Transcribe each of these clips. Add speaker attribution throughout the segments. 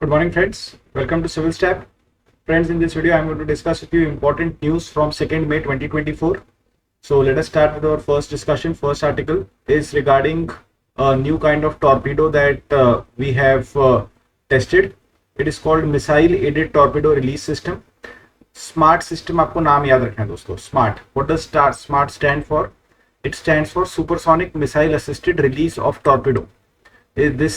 Speaker 1: Good morning, friends. Welcome to Civil Step. Friends, in this video, I'm going to discuss with you important news from 2nd May 2024. So let us start with our first discussion. First article is regarding a new kind of torpedo that we have tested. It is called Missile Aided Torpedo Release System. SMART system आपको नाम याद रखना है दोस्तों. SMART. What does SMART stand for? It stands for Supersonic Missile Assisted Release of Torpedo. This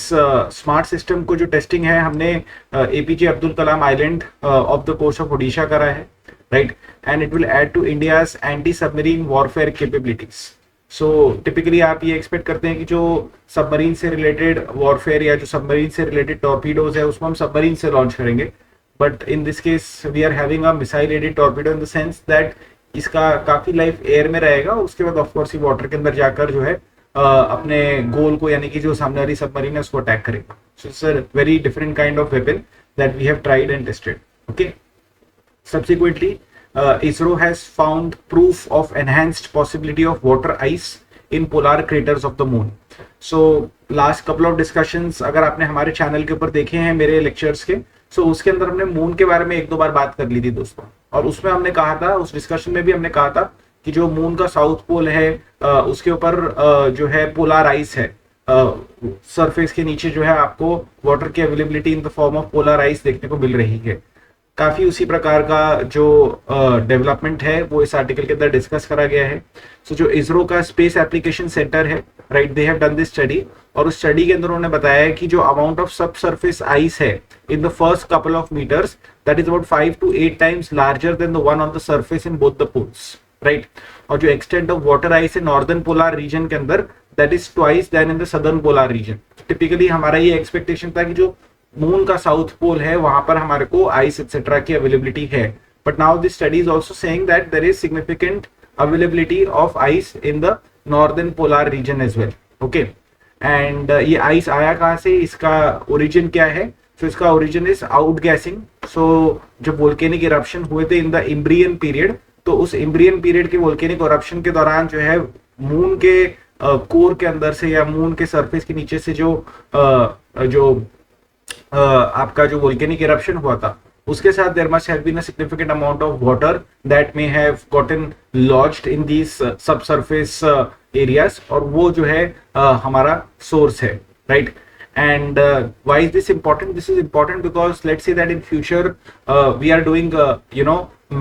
Speaker 1: smart system को जो testing है हमने APJ Abdul Kalam island off the coast of Odisha करा है, right. And it will add to India's anti submarine warfare capabilities. So typically आप ये expect करते हैं कि जो सबमरीन से रिलेटेड वॉरफेयर या जो सबमरीन से रिलेटेड टॉर्पीडोज है उसको हम सबमरीन से लॉन्च करेंगे, but in this case we are having a missile aided torpedo in the sense that इसका काफी लाइफ एयर में रहेगा. उसके बाद ऑफकोर्स ये वाटर के अंदर जाकर जो है अपने गोल को यानी कि जो सामने वाली सबमरीन है उसको अटैक करेगा. So it's a very different kind of weapon that we have tried and tested. Okay. Subsequently, ISRO has found proof of enhanced possibility of water ice in polar craters of the moon. So last couple of discussions अगर आपने हमारे channel के ऊपर देखे हैं मेरे lectures के, so उसके अंदर हमने मून के बारे में एक दो बार बात कर ली थी दोस्तों. और उसमें हमने कहा था, उस डिस्कशन में भी हमने कहा था कि जो मून का साउथ पोल है उसके ऊपर जो है पोलर आइस है. सरफेस के नीचे जो है आपको वाटर की availability in the form of polar ice देखने को मिल रही है. काफी उसी प्रकार का जो डेवलपमेंट है वो इस आर्टिकल के अंदर डिस्कस करा गया है. सो जो इसरो का स्पेस एप्लीकेशन सेंटर है, right, they have done this study. और उस स्टडी के अंदर उन्होंने बताया है कि जो amount of sub surface ice है in the first couple of metres that is about 5 to 8 times larger than the one on the surface in both the poles, right. और जो एक्सटेंट ऑफ वाटर आइस है northern polar region के अंदर that is twice than in the southern polar region. Typically हमारा ये expectation था कि जो मून का साउथ पोल है वहां पर हमारे को आइस एक्सेट्रा की अवेलेबिलिटी है, but now this study is also saying that there is significant availability of ice in the northern polar region as well. Okay. And ये आइस आया कहां से, इसका ओरिजिन क्या है? सो इसका origin is out gassing so volcanic eruption हुए थे इन द इम्ब्रियन पीरियड, तो उस इम्ब्रियन पीरियड के वोल्केनिक इरप्शन के दौरान जो है मून के कोर के अंदर से या मून के सरफेस के नीचे से जो आपका जो वोल्केनिक इरप्शन हुआ था उसके साथ there must have been a significant amount of water that may have gotten lodged in these subsurface areas. और वो जो है हमारा सोर्स है, right. And why is this important? This is important because let's say that in future we are doing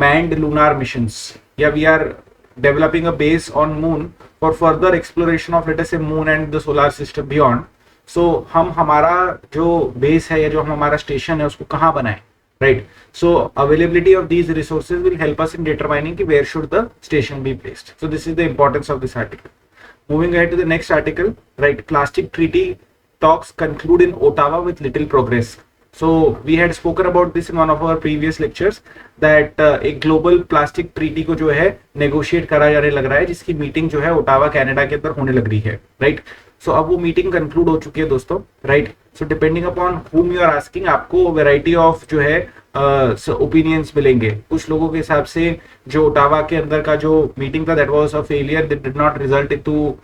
Speaker 1: manned lunar missions. Yeah, we are developing a base on moon for further exploration of, let us say, moon and the solar system beyond. So हम हमारा जो base है या जो हम हमारा station है उसको कहाँ बनाएं, right? So availability of these resources will help us in determining कि where should the station be placed. So this is the importance of this article. Moving ahead to the next article, right? Plastic treaty talks conclude in Ottawa with little progress. So we had spoken about this in one of our previous lectures that एक global plastic treaty को जो है negotiate करा जाने लग रहा है, जिसकी मीटिंग जो है ओटावा कनाडा के अंदर होने लग रही है, राइट. सो अब वो मीटिंग कंक्लूड हो चुकी है दोस्तों, right. So depending upon whom you are asking आपको वेराइटी ऑफ जो है ओपिनियंस मिलेंगे. कुछ लोगों के हिसाब से जो ओटावा के अंदर का जो मीटिंग था that was a failure, that did not result into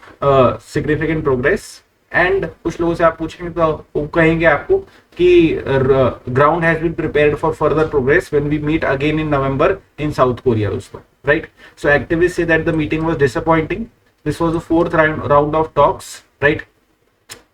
Speaker 1: significant progress. And कुछ लोगों से आप पूछेंगे तो वो कहेंगे आपको कि ground has been prepared for further progress when we meet again in November in South Korea दोस्तों, right. So activist say that the meeting was disappointing. This was the fourth round of talks, right.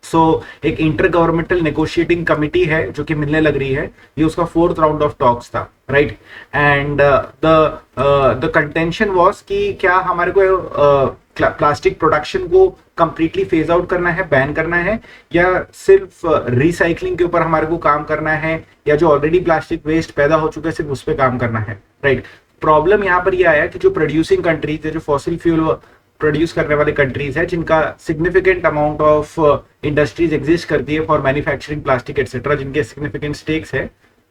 Speaker 1: So एक inter governmental negotiating committee है जो कि मिलने लग रही है, ये उसका फोर्थ राउंड ऑफ टॉक्स था, right. And the contention was कि क्या हमारे को प्लास्टिक प्रोडक्शन को कंप्लीटली फेज आउट करना है, बैन करना है, या सिर्फ रिसाइकलिंग के ऊपर हमारे को काम करना है, या जो ऑलरेडी प्लास्टिक वेस्ट पैदा हो चुका है सिर्फ उस पर काम करना है, राइट. प्रॉब्लम यहाँ पर यह आया कि जो प्रोड्यूसिंग कंट्रीज है, जो फॉसिल फ्यूल प्रोड्यूस करने वाले कंट्रीज है, जिनका significant amount of industries exist करती है फॉर मैन्युफैक्चरिंग प्लास्टिक एटसेट्रा, जिनके सिग्निफिकेंट स्टेक्स है.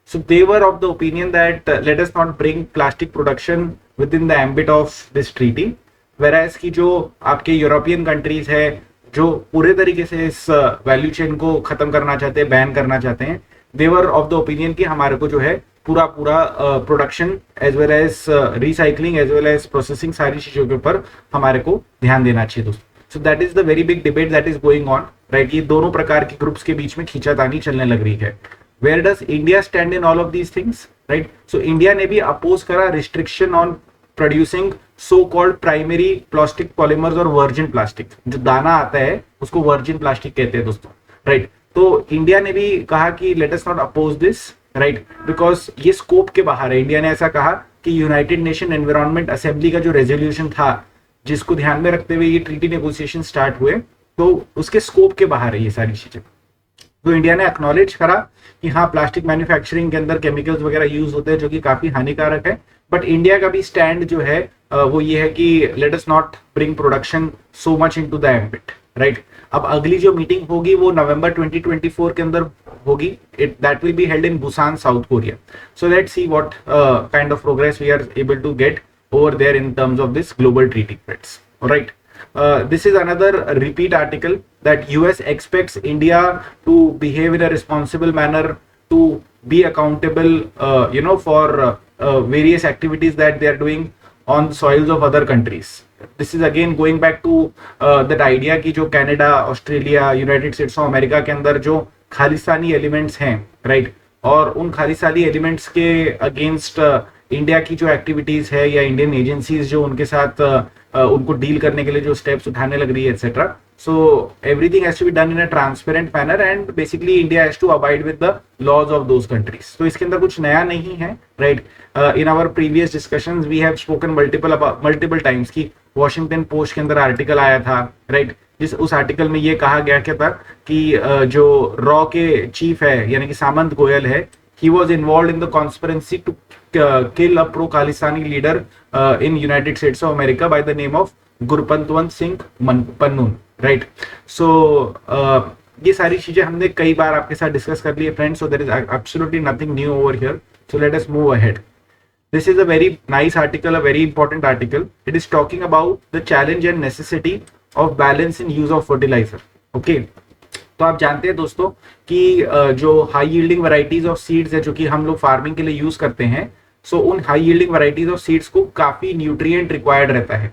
Speaker 1: So they were of the opinion that let us not bring plastic production within the ambit of this treaty. Whereas की जो आपके European countries है जो पूरे तरीके से इस वैल्यू चेन को खत्म करना चाहते हैं, बैन करना चाहते हैं, they were of the opinion कि हमारे को जो है पूरा production as well as recycling as well as processing सारी चीजों के ऊपर हमारे को ध्यान देना चाहिए दोस्तों. So that is the very big debate that is going on, right. ये दोनों प्रकार के ग्रुप्स के बीच में खींचातानी चलने लग रही है. Where does India stand in all of these things, right? So India ने भी अपोज करा restriction on producing so called primary plastic polymers और वर्जिन प्लास्टिक, जो दाना आता है उसको वर्जिन प्लास्टिक कहते हैं दोस्तों, राइट? तो इंडिया ने भी कहा कि let us not oppose this, right, because ये स्कोप के बाहर है। इंडिया ने ऐसा कहा कि यूनाइटेड नेशन एनवायरनमेंट असेंबली का जो रेजोल्यूशन था, जिसको ध्यान में रखते हुए ये ट्रीटी नेगोशिएशन स्टार्ट हुए, तो उसके स्कोप के बाहर है ये सारी चीजें। तो इंडिया ने एक्नॉलेज करा कि हाँ, प्लास्टिक मैन्युफैक्चरिंग के अंदर केमिकल्स वगैरह यूज होते हैं जो कि काफी हानिकारक है, बट इंडिया का भी स्टैंड जो है वो ये है कि let us not bring production so much into the ambit, right? अब अगली जो मीटिंग होगी वो नवंबर 2024 के अंदर होगी, that will be held in Busan, South Korea. So let's see what kind of progress we are able to get over there in terms of this global treaty, friends. All right. This is another repeat article that US expects India to behave in a responsible manner, to be accountable, for various activities that they are doing on soils of other countries. This is again going back to that idea कि जो Canada, Australia, United states of America के अंदर जो Khalistani elements हैं, right, और उन Khalistani elements के against India की जो एक्टिविटीज है या इंडियन एजेंसीज जो उनके साथ उनको डील करने के लिए जो स्टेप्स उठाने लग रही है etcetera, so everything has to be done in a transparent manner and basically India has to abide with the laws of those countries. तो इसके अंदर कुछ नया नहीं है, right? In our previous discussions we have spoken multiple times की Washington Post के अंदर आर्टिकल आया था, राइट, जिस उस आर्टिकल में ये कहा गया क्या था कि जो रॉ के चीफ है यानी कि सामंत गोयल है, he was involved in the conspiracy to kill a pro-Khalistani leader in United States of America by the name of Gurpantwant Singh Pannun, right? So ये सारी चीजें हमने कई बार आपके साथ डिस्कस कर ली है friends, so there is absolutely nothing new over here. So let us move ahead. This is a very nice article, a very important article. It is talking about the challenge and necessity of balance in use of fertilizer. Okay. तो आप जानते हैं दोस्तों कि जो high yielding varieties of seeds है जो कि हम लोग फार्मिंग के लिए यूज करते हैं, सो उन high yielding varieties of seeds को काफी न्यूट्रिएंट रिक्वायर्ड रहता है,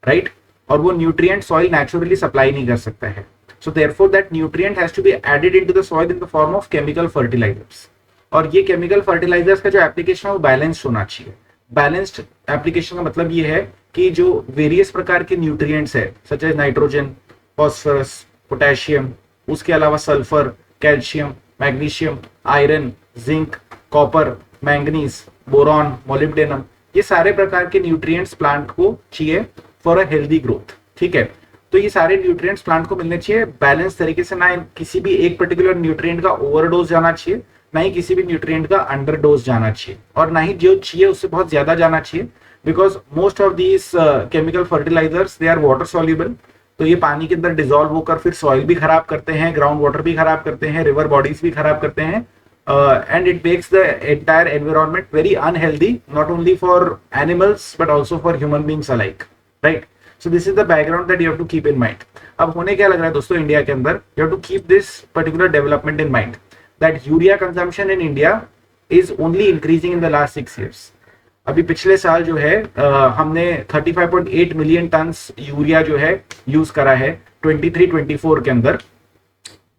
Speaker 1: राइट? और वो न्यूट्रिएंट सॉइल नेचुरली सप्लाई नहीं कर सकता है, so therefore that nutrient has to be added into the soil in the form of chemical fertilisers. और ये केमिकल फर्टिलाइजर्स का जो एप्लीकेशन है वो बैलेंस्ड होना चाहिए। बैलेंस्ड एप्लीकेशन का मतलब ये है कि जो वेरियस प्रकार के न्यूट्रिएंट्स है such as nitrogen, phosphorus, potassium, उसके अलावा sulphur, calcium, magnesium, iron, zinc, copper, manganese, boron, molybdenum, ये सारे प्रकार के न्यूट्रिएंट्स प्लांट को चाहिए फॉर अ हेल्दी ग्रोथ, ठीक है? तो ये सारे न्यूट्रिएंट्स प्लांट को मिलने चाहिए बैलेंस तरीके से, ना किसी भी एक पर्टिकुलर न्यूट्रिएंट का ओवरडोज जाना चाहिए, ना ही किसी भी न्यूट्रिएंट का अंडरडोज जाना चाहिए, और ना ही जो चाहिए उससे बहुत ज्यादा जाना चाहिए, because most of these chemical fertilisers they are water soluble. तो ये पानी के अंदर डिसॉल्व होकर फिर सॉइल भी खराब करते हैं, ग्राउंड वाटर भी खराब करते हैं, रिवर बॉडीज भी खराब करते हैं, and it makes the entire environment very unhealthy, not only for animals but also for human beings alike, right? So this is the background that you have to keep in mind. अब होने क्या लग रहा है दोस्तों India के अंदर, you have to keep this particular development in mind that urea consumption in India is only increasing in the last 6 years। अभी पिछले साल जो है हमने 35.8 मिलियन टन्स यूरिया जो है यूज करा है 23-24 के अंदर,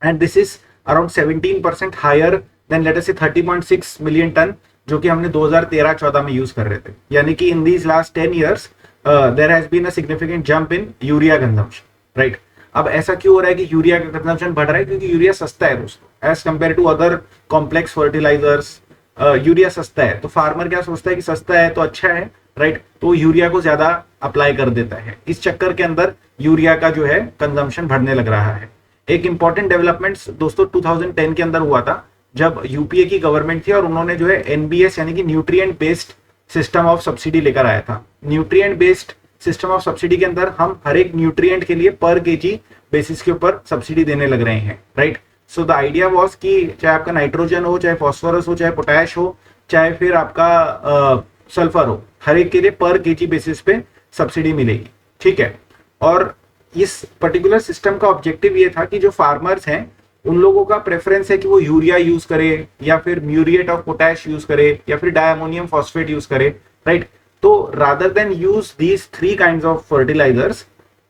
Speaker 1: and this is around 17% higher than let us से 30.6 मिलियन टन जो कि हमने 2013-14 में यूज कर रहे थे। यानी कि in these last 10 years there has been a significant jump in urea consumption, right? अब ऐसा क्यों हो रहा है कि यूरिया का कंजम्पशन बढ़ रहा है? क्योंकि यूरिया सस्ता है दोस्तों, as compare to other complex fertilisers. Urea सस्ता है तो फार्मर क्या सोचता है कि सस्ता है तो अच्छा है, राइट? तो यूरिया को ज्यादा अप्लाई कर देता है। इस चक्कर के अंदर यूरिया का जो है कंजम्पशन बढ़ने लग रहा है। एक इंपॉर्टेंट डेवलपमेंट दोस्तों 2010 के अंदर हुआ था, जब यूपीए की गवर्नमेंट थी और उन्होंने जो है एनबीएस यानी कि nutrient based system of subsidy लेकर आया था। Nutrient based system of subsidy के अंदर हम हर एक न्यूट्रिएंट के लिए पर केजी बेसिस के ऊपर सब्सिडी देने लग रहे हैं, right? So the idea was कि चाहे आपका नाइट्रोजन हो, चाहे फॉस्फोरस हो, चाहे पोटैश हो, चाहे फिर आपका सल्फर हो, हर एक के लिए पर केजी बेसिस पे सब्सिडी मिलेगी, ठीक है? और इस पर्टिकुलर सिस्टम का ऑब्जेक्टिव ये था कि जो फार्मर्स हैं उन लोगों का प्रेफरेंस है कि वो यूरिया यूज करे या फिर म्यूरिएट ऑफ पोटैश यूज करे या फिर डायमोनियम फॉस्फेट यूज करे, राइट? तो rather than use these 3 kinds of fertilisers,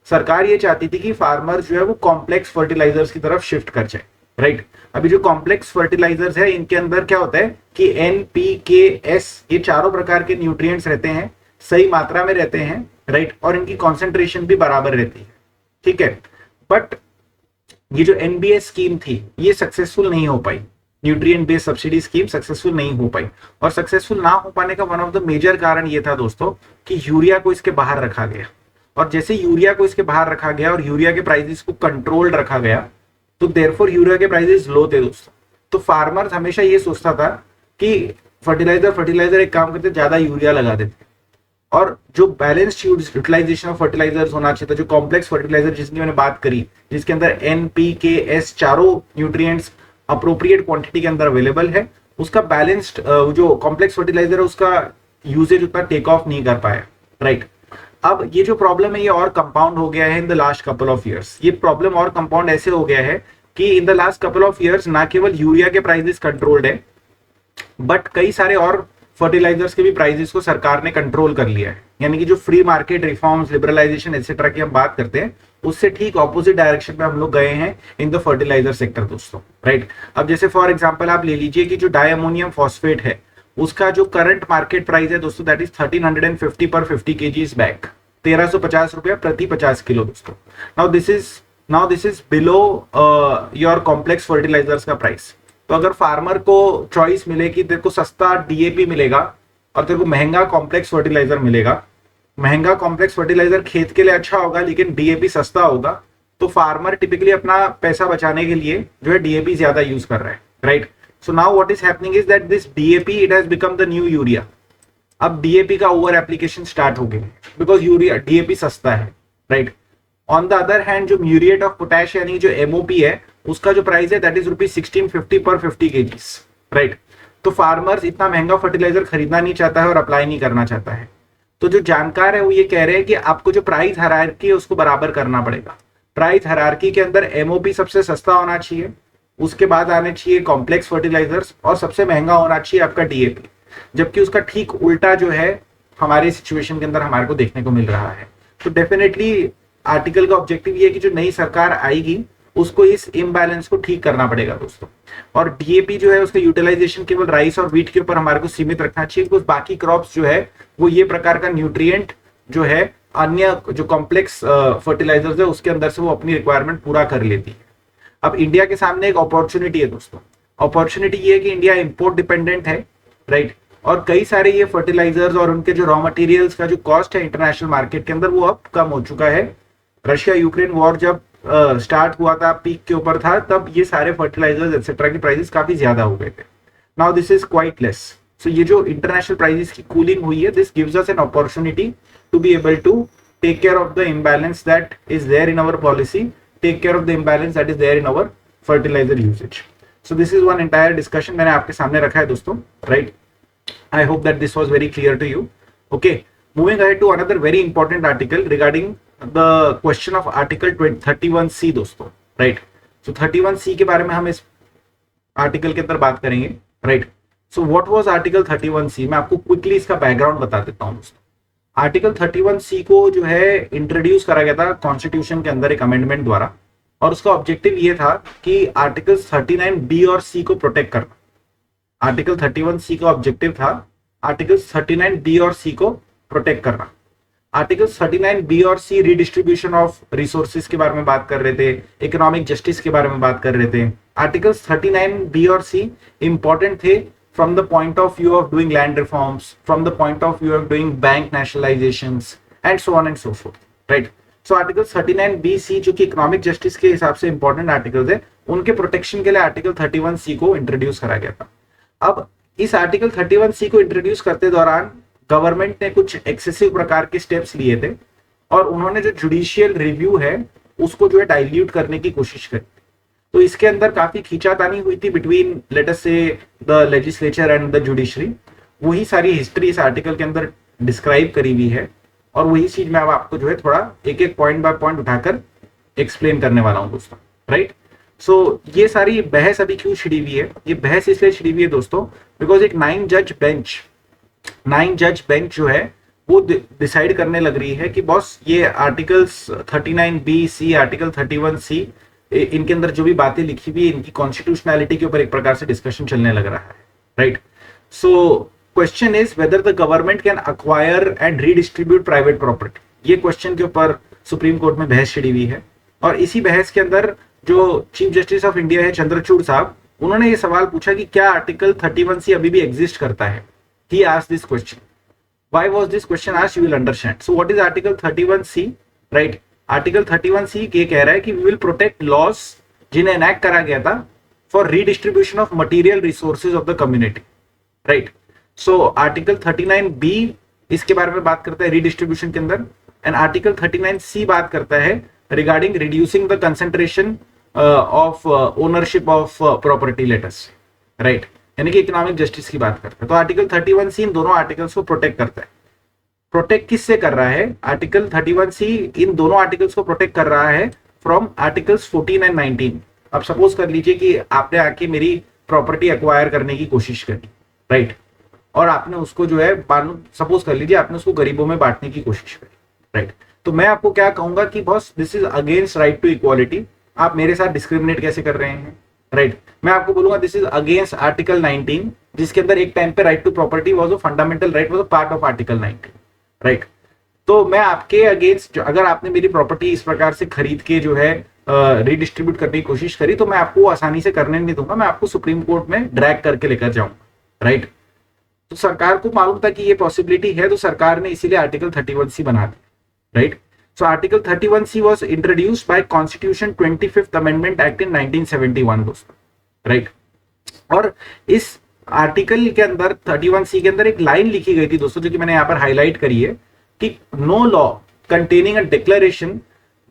Speaker 1: सरकार ये चाहती थी कि फार्मर्स जो है वो कॉम्प्लेक्स फर्टिलाइजर्स की तरफ शिफ्ट कर जाए। राइट। अभी जो कॉम्प्लेक्स फर्टिलाइजर्स है इनके अंदर क्या होता है कि NPK, S ये चारों प्रकार के न्यूट्रिएंट्स रहते हैं, सही मात्रा में रहते हैं, राइट, और इनकी कॉन्सेंट्रेशन भी बराबर रहती है, ठीक है। बट ये जो NBS स्कीम थी ये सक्सेसफुल नहीं हो पाई, nutrient based subsidy scheme successful नहीं हो पाई। और सक्सेसफुल ना हो पाने का वन ऑफ द मेजर कारण ये था दोस्तों कि यूरिया को इसके बाहर रखा गया, और जैसे यूरिया को इसके बाहर रखा गया और यूरिया के प्राइसेस को कंट्रोल्ड रखा गया, तो देयरफॉर यूरिया के प्राइसेस लो थे दोस्तों। तो फार्मर्स हमेशा ये सोचता था कि फर्टिलाइजर एक काम करते ज्यादा यूरिया लगा देते, और जो बैलेंस्ड यूटिलाइजेशन ऑफ फर्टिलाइजर्स होना चाहिए था, जो कॉम्प्लेक्स फर्टिलाइजर जिसकी मैंने बात करी, जिसके अंदर NPK, S चारों न्यूट्रिएंट्स अप्रोप्रिएट क्वांटिटी के अंदर अवेलेबल है, उसका बैलेंस्ड जो कॉम्प्लेक्स फर्टिलाइजर है उसका यूजेज उतना टेक ऑफ नहीं कर पाया, राइट। अब ये जो प्रॉब्लम है ये और कंपाउंड हो गया है in the last couple of years. ये प्रॉब्लम और कंपाउंड ऐसे हो गया है कि इन the last couple of years ना केवल यूरिया के प्राइसेस कंट्रोल्ड है, बट कई सारे और फर्टिलाइजर्स के भी प्राइसेस को सरकार ने कंट्रोल कर लिया है। यानी कि जो free market reforms, liberalisation etcetera की हम बात करते हैं, उससे ठीक ऑपोजिट डायरेक्शन में हम लोग गए हैं इन द फर्टिलाइजर सेक्टर दोस्तों, राइट। अब जैसे फॉर एग्जांपल आप ले लीजिए कि जो डाई अमोनियम फॉस्फेट है उसका जो करंट मार्केट प्राइस है दोस्तों दैट इज 1350 पर 50 kg बैग, 1350 रुपया प्रति 50 किलो दोस्तों। Now this is below your complex fertilisers का प्राइस। तो अगर फार्मर को चॉइस मिले कि तेरे को सस्ता DAP मिलेगा और तेरे को महंगा कॉम्प्लेक्स फर्टिलाइजर मिलेगा, महंगा कॉम्प्लेक्स फर्टिलाइजर खेत के लिए अच्छा होगा लेकिन DAP सस्ता होगा, तो फार्मर टिपिकली अपना पैसा बचाने के लिए जो है DAP ज्यादा यूज कर रहा है, right. So now what is happening is that this DAP it has become the new urea. अब DAP का ओवर एप्लीकेशन स्टार्ट हो गया बिकॉज यूरिया DAP सस्ता है, right. On the other hand जो म्यूरिएट ऑफ पोटैश यानी जो MOP है उसका जो प्राइस है दैट इज ₹1650 पर 50 kg, राइट। तो फार्मर्स इतना महंगा फर्टिलाइजर खरीदना नहीं चाहता है और अप्लाई नहीं करना चाहता है। तो जो जानकार है वो ये कह रहे हैं कि आपको जो प्राइस हायरार्की है उसको बराबर करना पड़ेगा। प्राइस हायरार्की के अंदर MOP सबसे सस्ता होना चाहिए, उसके बाद आने चाहिए कॉम्प्लेक्स फर्टिलाइजर्स, और सबसे महंगा होना चाहिए आपका DAP। जबकि उसका ठीक उल्टा जो है हमारे सिचुएशन के अंदर हमारे को देखने को मिल रहा है। तो डेफिनेटली आर्टिकल का ऑब्जेक्टिव ये है कि जो नई सरकार आएगी उसको इस इम्बैलेंस को ठीक करना पड़ेगा दोस्तों। और DAP जो है उसका यूटिलाइजेशन केवल राइस और व्हीट के ऊपर हमारे को सीमित रखना चाहिए, बिकॉज बाकी क्रॉप्स जो है वो ये प्रकार का न्यूट्रिएंट जो है अन्य जो कॉम्प्लेक्स फर्टिलाइजर्स है उसके अंदर से वो अपनी रिक्वायरमेंट पूरा कर लेती है। अब इंडिया के सामने एक अपॉर्चुनिटी है दोस्तों। अपॉर्चुनिटी ये है कि इंडिया इंपोर्ट डिपेंडेंट है, राइट, और कई सारे ये फर्टिलाइजर्स और उनके जो रॉ मटेरियल्स का जो कॉस्ट है इंटरनेशनल मार्केट के अंदर वो अब कम हो चुका है। रशिया यूक्रेन वॉर जब स्टार्ट हुआ था, पीक के ऊपर था, तब ये सारे फर्टिलाइजर्स एक्सेट्रा की प्राइसेस काफी ज्यादा हो गए थे। Now this is quite less. So ये जो इंटरनेशनल प्राइसेस की कूलिंग हुई है, this gives us an opportunity to be able to take care of the imbalance that is there in our policy, take care of the imbalance that is there in our fertiliser usage. So this is one entire discussion मैंने आपके सामने रखा है दोस्तों, right. I hope that this was very clear to you. Okay, moving ahead to another very important article regarding the question of article 31C दोस्तों, right? So 31C के बारे में हम इस आर्टिकल के अंदर बात करेंगे, right? So what was article 31C? मैं आपको क्विकली इसका बैकग्राउंड बता देता हूँ दोस्तों। आर्टिकल 31C को जो है इंट्रोड्यूस करा गया था कॉन्स्टिट्यूशन के अंदर एक अमेंडमेंट द्वारा, और उसका ऑब्जेक्टिव ये था कि आर्टिकल 39B और C को प्रोटेक्ट करना। आर्टिकल 31C का ऑब्जेक्टिव था आर्टिकल 39B और C को प्रोटेक्ट करना। आर्टिकल 39B और C रीडिस्ट्रीब्यूशन ऑफ रिसोर्सेज के बारे में बात कर रहे थे, इकोनॉमिक जस्टिस के बारे में बात कर रहे थे। आर्टिकल 39B और C इंपॉर्टेंट थे from the point of view of doing land reforms, from the point of view of doing bank nationalisations and so on and so forth, right. So article 39B-C जो कि economic justice के हिसाब से important articles है, उनके protection के लिए article 31C को इंट्रोड्यूस करा गया था। अब इस आर्टिकल 31C को इंट्रोड्यूस करते दौरान गवर्नमेंट ने कुछ एक्सेसिव प्रकार के स्टेप्स लिए थे, और उन्होंने जो जुडिशियल रिव्यू है उसको जो है डाइल्यूट करने की कोशिश करी। तो इसके अंदर काफी खींचातानी हुई थी बिटवीन लेट अस से the legislature and the judiciary. वही सारी हिस्ट्री इस आर्टिकल के अंदर डिस्क्राइब करी हुई है, और वही चीज मैं अब आपको जो है थोड़ा एक एक पॉइंट बाय पॉइंट उठाकर एक्सप्लेन करने वाला हूं दोस्तों, राइट। सो ये सारी बहस अभी क्यों छिड़ी हुई है? ये बहस इसलिए छिड़ी हुई है दोस्तों बिकॉज एक 9 जज बेंच जो है वो डिसाइड करने लग रही है कि बॉस ये आर्टिकल्स 39B-C, आर्टिकल 31C इनके अंदर जो भी बातें लिखी हुई इनकी कॉन्स्टिट्यूशनैलिटी के ऊपर एक प्रकार से डिस्कशन चलने लग रहा है, right. So question is whether the government can acquire and redistribute private property, ये क्वेश्चन के ऊपर सुप्रीम कोर्ट में बहस छिड़ी हुई है। और इसी बहस के अंदर जो चीफ जस्टिस ऑफ इंडिया है चंद्रचूड़ साहब, उन्होंने ये सवाल पूछा कि क्या आर्टिकल 31C अभी भी एग्जिस्ट करता है। He asked this question, why was this question asked, you will understand. So what is article 31C, right. Article 31C ये कह रहा है कि वी विल प्रोटेक्ट लॉस जिन्हें एनैक्ट करा गया था for redistribution of material resources of the community, right. So article 39B इसके बारे में बात करता है रीडिस्ट्रीब्यूशन के अंदर, एंड आर्टिकल 39C बात करता है regarding reducing the concentration of ownership of property letters, right, यानी कि इकोनॉमिक जस्टिस की बात करता है। तो आर्टिकल 31C इन दोनों आर्टिकल्स को प्रोटेक्ट करता है। प्रोटेक्ट किससे कर रहा है? आर्टिकल 31C इन दोनों आर्टिकल्स को प्रोटेक्ट कर रहा है फ्रॉम आर्टिकल्स 14 एंड 19। अब सपोज कर लीजिए कि आपने आके मेरी प्रॉपर्टी एक्वायर करने की कोशिश करी, राइट, और आपने उसको जो है सपोज कर लीजिए आपने उसको गरीबों में बांटने की कोशिश करी, राइट। तो मैं आपको क्या कहूंगा कि boss this is against right to equality, आप मेरे साथ डिस्क्रिमिनेट कैसे कर रहे हैं, राइट। मैं आपको बोलूंगा दिस इज अगेंस्ट आर्टिकल 19, जिसके अंदर एक टाइम पे right to property was a fundamental right, was a part of article 19, right. तो मैं आपके अगेंस्ट, अगर आपने मेरी प्रॉपर्टी इस प्रकार से खरीद के जो है रीडिस्ट्रीब्यूट करने की कोशिश करी, तो मैं आपको आसानी से करने नहीं दूंगा, मैं आपको सुप्रीम कोर्ट में ड्रैग करके लेकर जाऊंगा, राइट। तो सरकार को मालूम था कि ये पॉसिबिलिटी है, तो सरकार ने इसीलिए आर्टिकल 31C बना दिया, right. So article 31C was introduced by constitution 25th amendment act in 1971 दोस्तों, राइट। और इस आर्टिकल के अंदर 31C के अंदर एक लाइन लिखी गई थी दोस्तों, जो कि मैंने यहाँ पर हाईलाइट करी है कि no law containing a declaration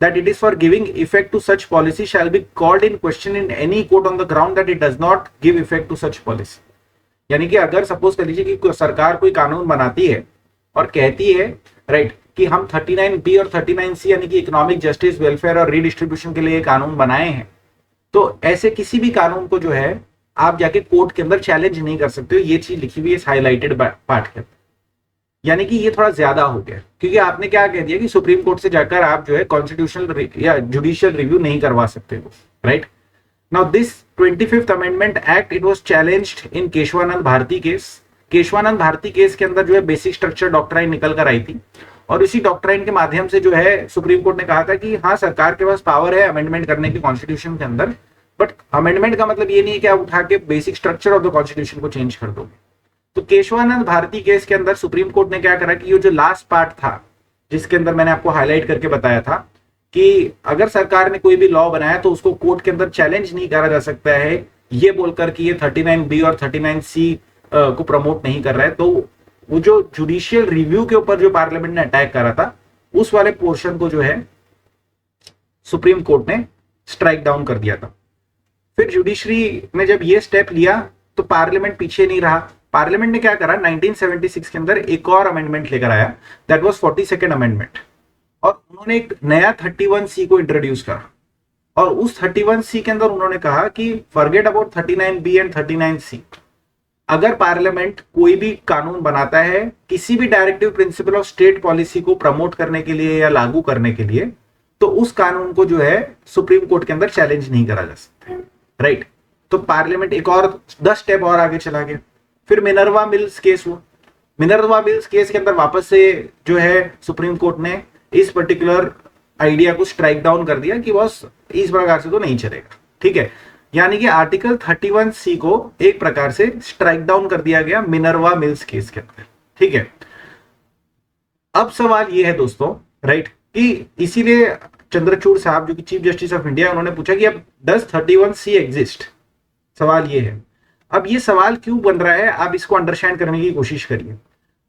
Speaker 1: that it is for giving effect to such policy shall be called in question in any court on the ground that it does not give effect to such policy। यानी कि अगर suppose कर लीजिए कि सरकार कोई कानून बनाती है और कहती है, राइट, कि हम 39B और 39C यानी कि इकोनॉमिक जस्टिस, वेलफेयर और रीडिस्ट्रीब्यूशन के लिए कानून बनाए हैं, तो ऐसे किसी भी कानून को जो है आप जाके कोर्ट के अंदर चैलेंज नहीं कर सकते हो। ये चीज लिखी हुई है इस हाईलाइटेड पार्ट के अंदर। यानी कि ये थोड़ा ज्यादा हो गया, क्योंकि आपने क्या कह दिया कि सुप्रीम कोर्ट से जाकर आप जो है कॉन्स्टिट्यूशनल या जुडिशियल रिव्यू नहीं करवा सकते हो, right. Now this 25th amendment act it was challenged in Kesavananda Bharati case. Kesavananda Bharati case के अंदर जो है बेसिक स्ट्रक्चर डॉक्ट्राइन निकल कर आई थी, और इसी डॉक्ट्राइन के माध्यम से जो है सुप्रीम कोर्ट ने कहा था कि हाँ, सरकार के पास पावर है अमेंडमेंट करने की कॉन्स्टिट्यूशन के अंदर, बट अमेंडमेंट का मतलब ये नहीं है कि आप उठा के basic structure of the constitution को चेंज कर दोगे। तो केशवानंद भारती केस के अंदर सुप्रीम कोर्ट ने क्या करा कि ये जो लास्ट पार्ट था, जिसके अंदर मैंने आपको हाईलाइट करके बताया था कि अगर सरकार ने कोई भी लॉ बनाया तो उसको कोर्ट के अंदर चैलेंज नहीं करा जा सकता है, ये बोलकर कि ये 39B और 39C को प्रमोट नहीं कर रहा है। तो वो जो जुडिशियल रिव्यू के ऊपर जो पार्लियामेंट ने अटैक करा था, उस वाले पोर्शन को जो है सुप्रीम कोर्ट ने स्ट्राइक डाउन कर दिया था। फिर जुडिशरी ने जब ये स्टेप लिया तो पार्लियामेंट पीछे नहीं रहा। पार्लियामेंट ने क्या करा, 1976 के अंदर एक और अमेंडमेंट लेकर आया, दैट वाज 42nd अमेंडमेंट, और उन्होंने एक नया 31C को इंट्रोड्यूस करा। और उस 31C के अंदर उन्होंने कहा कि forget about 39B and 39C, अगर पार्लियामेंट कोई भी कानून बनाता है किसी भी directive principle of state policy को प्रमोट करने के लिए या लागू करने के लिए, तो उस कानून को जो है सुप्रीम कोर्ट के अंदर चैलेंज नहीं करा जा सकता, राइट। तो पार्लियामेंट एक और 10 स्टेप और आगे चला गया। फिर मिनर्वा मिल्स केस हुआ। मिनर्वा मिल्स केस के अंदर वापस से जो है सुप्रीम कोर्ट ने इस पर्टिकुलर आइडिया को स्ट्राइक डाउन कर दिया कि बस इस प्रकार से तो नहीं चलेगा, ठीक है। यानी कि आर्टिकल 31C को एक प्रकार से स्ट्राइक डाउन कर दिया गया मिनर्वा मिल्स केस के अंदर, ठीक है। अब सवाल ये है दोस्तों, राइट, कि इसीलिए चंद्रचूड़ साहब जो कि चीफ जस्टिस ऑफ इंडिया, उन्होंने पूछा कि अब डज 31C एग्जिस्ट। सवाल ये है। अब ये सवाल क्यों बन रहा है, आप इसको अंडरस्टैंड करने की कोशिश करिए।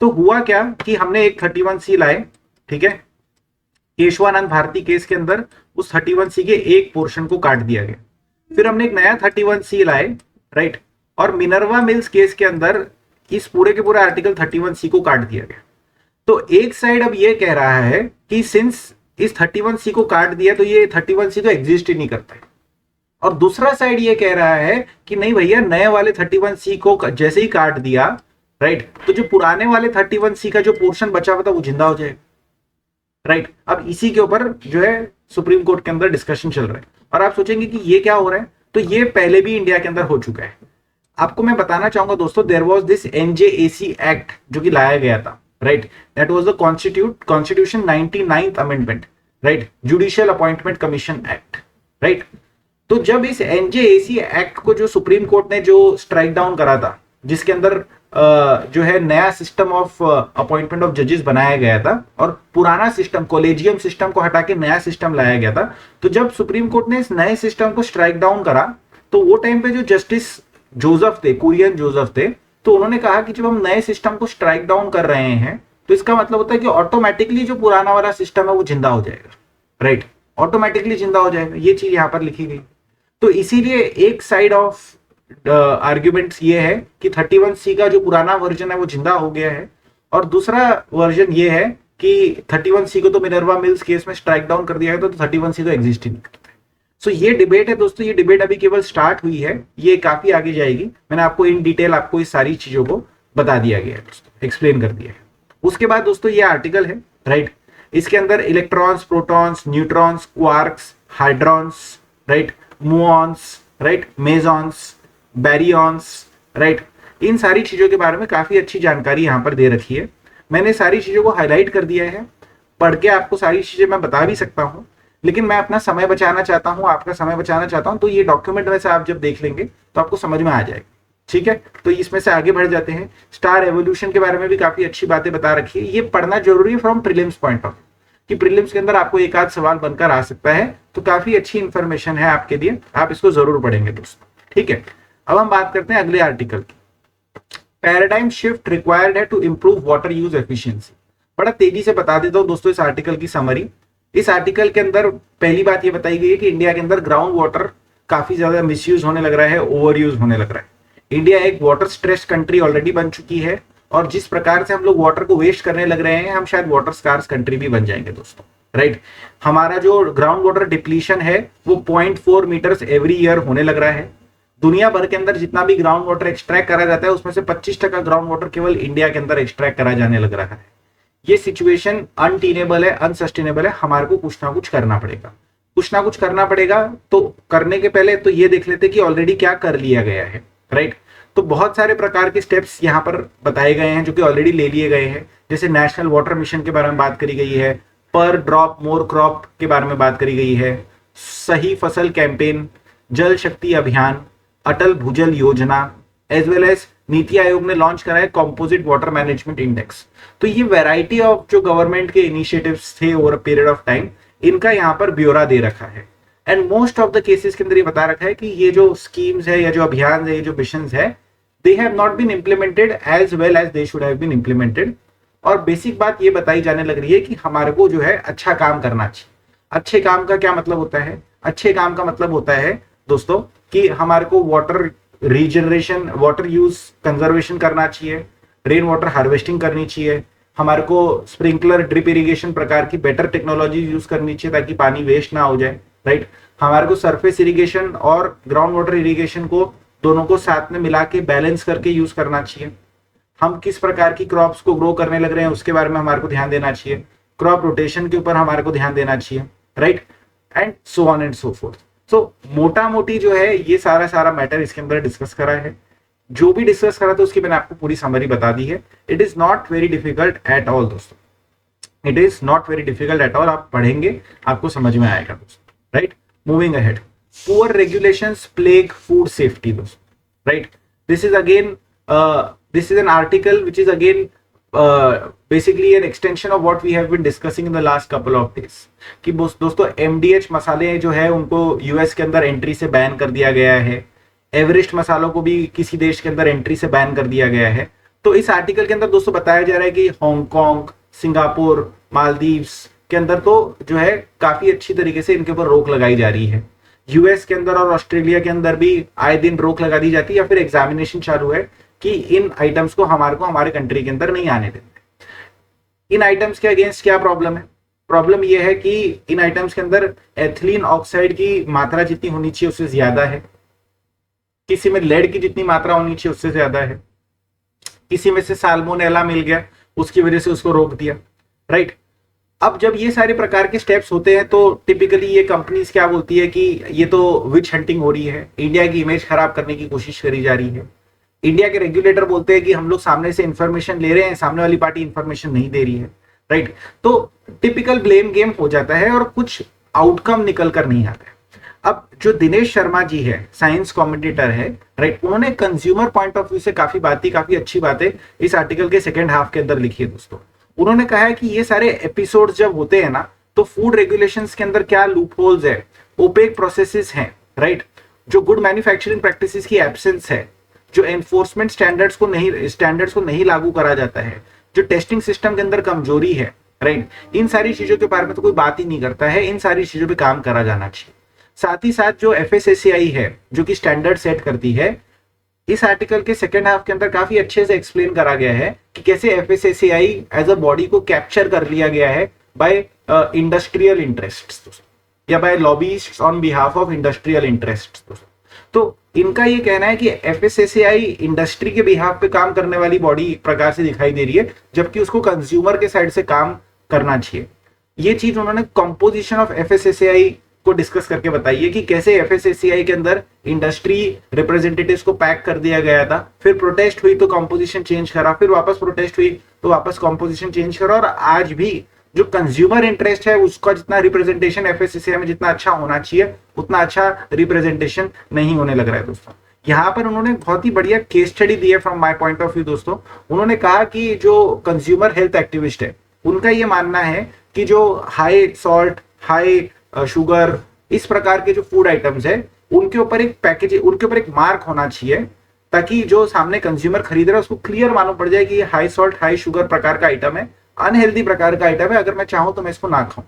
Speaker 1: तो हुआ क्या कि हमने एक 31C लाए, ठीक है, केशवानंद भारती केस के अंदर उस 31C के एक पोर्शन को काट दिया गया। फिर हमने एक नया 31C लाए, राइट, और मिनर्वा मिल्स केस के अंदर इस पूरे के पूरे आर्टिकल 31C को काट दिया गया। तो एक साइड अब ये कह रहा है कि सिंस इस 31C को काट दिया तो ये 31C तो एग्जिस्ट ही नहीं करता है, और दूसरा साइड ये कह रहा है कि नहीं भैया, नए वाले 31C को जैसे ही काट दिया, राइट, तो जो पुराने वाले 31C का जो पोर्शन बचा हुआ था वो जिंदा हो जाएगा, राइट। अब इसी के ऊपर जो है सुप्रीम कोर्ट के अंदर डिस्कशन चल रहा है। और आप सोचेंगे कि ये क्या हो रहा है, तो ये पहले भी इंडिया के अंदर हो चुका है। आपको मैं बताना चाहूंगा दोस्तों, there was this NJAC act जो कि लाया गया था, right, that was the constitution 99th amendment, right, judicial appointment commission act, right. तो जब इस एनजेएसी एक्ट को जो सुप्रीम कोर्ट ने जो स्ट्राइक डाउन करा था, जिसके अंदर जो है नया सिस्टम ऑफ अपॉइंटमेंट ऑफ जजेस बनाया गया था और पुराना सिस्टम कॉलेजियम सिस्टम को हटा के नया सिस्टम लाया गया था, तो जब सुप्रीम कोर्ट ने इस नए सिस्टम को स्ट्राइक डाउन करा, तो वो टाइम पे जो जस्टिस जोसेफ थे, कुरियन जोसेफ थे, तो उन्होंने कहा कि जब हम नए सिस्टम को स्ट्राइक डाउन कर रहे हैं तो इसका मतलब होता है कि ऑटोमेटिकली जो पुराना वाला सिस्टम है वो जिंदा हो जाएगा, राइट, ऑटोमेटिकली जिंदा हो जाएगा। ये चीज यहां पर लिखी गई। तो इसीलिए एक साइड ऑफ आर्ग्यूमेंट्स ये है कि 31C का जो पुराना वर्जन है वो जिंदा हो गया है, और दूसरा वर्जन ये है कि 31C को तो मिनर्वा मिल्स केस में स्ट्राइक डाउन कर दिया है, तो 31C तो एग्जिस्ट ही नहीं करता है। सो ये डिबेट है दोस्तों, ये डिबेट अभी केवल स्टार्ट हुई है, ये काफी आगे जाएगी। मैंने आपको इन डिटेल आपको इस सारी चीजों को बता दिया गया है दोस्तों, एक्सप्लेन कर दिया है। उसके बाद दोस्तों ये आर्टिकल है, राइट, इसके अंदर electrons, protons, neutrons, quarks, hadrons, right, muons, right, mesons, baryons, right, इन सारी चीजों के बारे में काफी अच्छी जानकारी यहां पर दे रखी है। मैंने सारी चीजों को हाईलाइट कर दिया है, पढ़ के आपको सारी चीजें मैं बता भी सकता हूं, लेकिन मैं अपना समय बचाना चाहता हूं, आपका समय बचाना चाहता हूं, तो ये डॉक्यूमेंट में से आप जब देख लेंगे तो आपको समझ में आ जाएगा, ठीक है। तो इसमें से आगे बढ़ जाते हैं। स्टार एवोल्यूशन के बारे में भी काफी अच्छी बातें बता रखी है। ये पढ़ना जरूरी है from prelims point of view, कि प्रीलिम्स के अंदर आपको एक आध सवाल बनकर आ सकता है, तो काफी अच्छी इंफॉर्मेशन है आपके लिए, आप इसको जरूर पढ़ेंगे दोस्तों, ठीक है। अब हम बात करते हैं अगले आर्टिकल की। पैराडाइम शिफ्ट रिक्वायर्ड है to improve water use efficiency. बड़ा तेजी से बता देता हूं दोस्तों इस आर्टिकल की समरी। इस आर्टिकल के अंदर पहली बात ये बताई गई है कि इंडिया के अंदर ग्राउंड वाटर काफी ज्यादा मिसयूज होने लग रहा है, ओवर यूज होने लग रहा है। इंडिया एक वाटर स्ट्रेस कंट्री ऑलरेडी बन चुकी है, और जिस प्रकार से हम लोग वाटर को वेस्ट करने लग रहे हैं, हम शायद वाटर स्कार्स कंट्री भी बन जाएंगे दोस्तों, राइट। हमारा जो ग्राउंड वाटर डिप्लीशन है वो 0.4 मीटर्स एवरी ईयर होने लग रहा है। दुनिया भर के अंदर जितना भी ग्राउंड वाटर एक्सट्रैक्ट करा जाता है उसमें से 25% ग्राउंड वाटर केवल इंडिया के अंदर एक्सट्रैक्ट करा जाने लग रहा है। ये सिचुएशन अनटेनेबल है, अनसस्टेनेबल है। हमारे को कुछ ना कुछ करना पड़ेगा, कुछ ना कुछ करना पड़ेगा। तो करने के पहले तो ये देख लेते कि ऑलरेडी क्या कर लिया गया है, राइट। तो बहुत सारे प्रकार के स्टेप्स यहाँ पर बताए गए हैं जो कि ऑलरेडी ले लिए गए हैं। जैसे नेशनल वाटर मिशन के बारे में बात करी गई है, पर ड्रॉप मोर क्रॉप के बारे में बात करी गई है, सही फसल कैंपेन, जल शक्ति अभियान, अटल भूजल योजना, as well as NITI Aayog ने लॉन्च करा है कॉम्पोजिट वाटर मैनेजमेंट इंडेक्स। तो ये वैरायटी ऑफ जो गवर्नमेंट के इनिशिएटिव्स थे over a period of time, इनका यहाँ पर ब्यौरा दे रखा है। And most of the cases के अंदर ये बता रखा है कि ये जो स्कीम्स है या जो अभियान है, ये जो मिशन है, they have not been implemented as well as they should have been implemented. और बेसिक बात ये बताई जाने लग रही है कि हमारे को जो है अच्छा काम करना चाहिए। अच्छे काम का क्या मतलब होता है? अच्छे काम का मतलब होता है दोस्तों कि हमारे को water regeneration, water use conservation करना चाहिए, रेन वाटर हार्वेस्टिंग करनी चाहिए, हमारे को स्प्रिंकलर ड्रिप इरिगेशन प्रकार की बेटर टेक्नोलॉजी यूज करनी चाहिए ताकि पानी वेस्ट ना हो जाए, राइट। हमारे को सरफेस इरिगेशन और ग्राउंड वाटर इरिगेशन को दोनों को साथ में मिला के बैलेंस करके यूज करना चाहिए। हम किस प्रकार की क्रॉप्स को ग्रो करने लग रहे हैं उसके बारे में हमारे को ध्यान देना चाहिए, क्रॉप रोटेशन के ऊपर हमारे को ध्यान देना चाहिए, right, and so on and so forth. So मोटा मोटी जो है ये सारा मैटर इसके अंदर डिस्कस करा है। जो भी डिस्कस करा था उसकी मैंने आपको पूरी समरी बता दी है। It is not very difficult at all दोस्तों, it is not very difficult at all. आप पढ़ेंगे आपको समझ में आएगा दोस्तों, right. Moving ahead, poor regulations plague food safety दोस्तों, right. This is again this is an article which is again basically an extension of what we have been discussing in the last couple of days कि दोस्तों MDH मसाले जो है उनको US के अंदर entry से बैन कर दिया गया है, एवरेस्ट मसालों को भी किसी देश के अंदर एंट्री से बैन कर दिया गया है। तो इस आर्टिकल के अंदर दोस्तों बताया जा रहा है कि हांगकांग, सिंगापुर, मालदीव्स के अंदर तो जो है काफी अच्छी तरीके से इनके ऊपर रोक लगाई जा रही है। यूएस के अंदर और ऑस्ट्रेलिया के अंदर भी आए दिन रोक लगा दी जाती है या फिर एग्जामिनेशन चालू है कि इन आइटम्स को हमारे कंट्री के अंदर नहीं आने देंगे। इन आइटम्स के अगेंस्ट क्या प्रॉब्लम है? प्रॉब्लम यह है कि इन आइटम्स के अंदर एथिलीन ऑक्साइड की मात्रा जितनी होनी चाहिए उससे ज्यादा है, किसी में लेड की जितनी मात्रा होनी चाहिए उससे ज्यादा है, किसी में से साल्मोनेला मिल गया उसकी वजह से उसको रोक दिया, राइट। अब जब ये सारे प्रकार के स्टेप्स होते हैं तो टिपिकली ये कंपनीज क्या बोलती है कि ये तो विच हंटिंग हो रही है, इंडिया की इमेज खराब करने की कोशिश करी जा रही है। इंडिया के रेगुलेटर बोलते हैं कि हम लोग सामने से इंफॉर्मेशन ले रहे हैं, सामने वाली पार्टी इंफॉर्मेशन नहीं दे रही है, राइट। तो टिपिकल ब्लेम गेम हो जाता है और कुछ आउटकम निकल कर नहीं आता है। अब जो दिनेश शर्मा जी है, साइंस कमेंटेटर है, राइट, उन्होंने कंज्यूमर पॉइंट ऑफ व्यू से काफी अच्छी बातें इस आर्टिकल के सेकेंड हाफ के अंदर लिखी है दोस्तों। उन्होंने कहा है कि ये सारे एपिसोड्स जब होते हैं ना, तो फूड रेगुलेशंस के अंदर क्या लूप होल्स है, ओपेक प्रोसेसेस हैं, राइट, जो गुड मैन्युफैक्चरिंग प्रैक्टिसेस की एब्सेंस है, जो एनफोर्समेंट स्टैंडर्ड्स को नहीं लागू करा जाता है, जो टेस्टिंग सिस्टम के अंदर कमजोरी है, राइट, इन सारी चीजों के बारे में तो कोई बात ही नहीं करता है। इन सारी चीजों पे काम करा जाना चाहिए। साथ ही साथ जो एफएसएसएआई है, जो कि स्टैंडर्ड सेट करती है, इस आर्टिकल के सेकेंड हाफ के अंदर काफी अच्छे से एक्सप्लेन करा गया है कि कैसे एफएसएसएआई एज अ बॉडी को कैप्चर कर लिया गया है बाय इंडस्ट्रियल इंटरेस्ट्स या by lobbyists on behalf of industrial interests. तो इनका ये कहना है कि एफएसएसएआई इंडस्ट्री के बिहाफ पे काम करने वाली बॉडी एक प्रकार से दिखाई दे रही है, जबकि उसको कंज्यूमर के साइड से काम करना चाहिए। ये चीज उन्होंने कंपोजिशन ऑफ एफएसएसएआई को डिस्कस करके बताई है कि कैसे एफएसएसएआई के अंदर इंडस्ट्री रिप्रेजेंटेटिव्स को पैक कर दिया गया था, फिर प्रोटेस्ट हुई तो कंपोजिशन चेंज करा, फिर वापस प्रोटेस्ट हुई तो वापस कंपोजिशन चेंज करा, और आज भी जो कंज्यूमर इंटरेस्ट है उसका जितना रिप्रेजेंटेशन एफएसएसएआई में जितना अच्छा होना चाहिए उतना अच्छा रिप्रेजेंटेशन नहीं होने लग रहा है दोस्तों। यहाँ पर उन्होंने बहुत ही बढ़िया केस स्टडी दी है from my point of view दोस्तों। उन्होंने कहा कि जो कंज्यूमर हेल्थ एक्टिविस्ट है उनका ये मानना है कि जो हाई सॉल्ट, हाई शुगर, इस प्रकार के जो फूड आइटम्स है उनके ऊपर एक पैकेज, उनके ऊपर एक मार्क होना चाहिए, ताकि जो सामने कंज्यूमर खरीद रहा है उसको क्लियर मालूम पड़ जाए कि ये हाई सॉल्ट, हाई शुगर प्रकार का आइटम है, अनहेल्दी प्रकार का आइटम है, अगर मैं चाहूं तो मैं इसको ना खाऊं।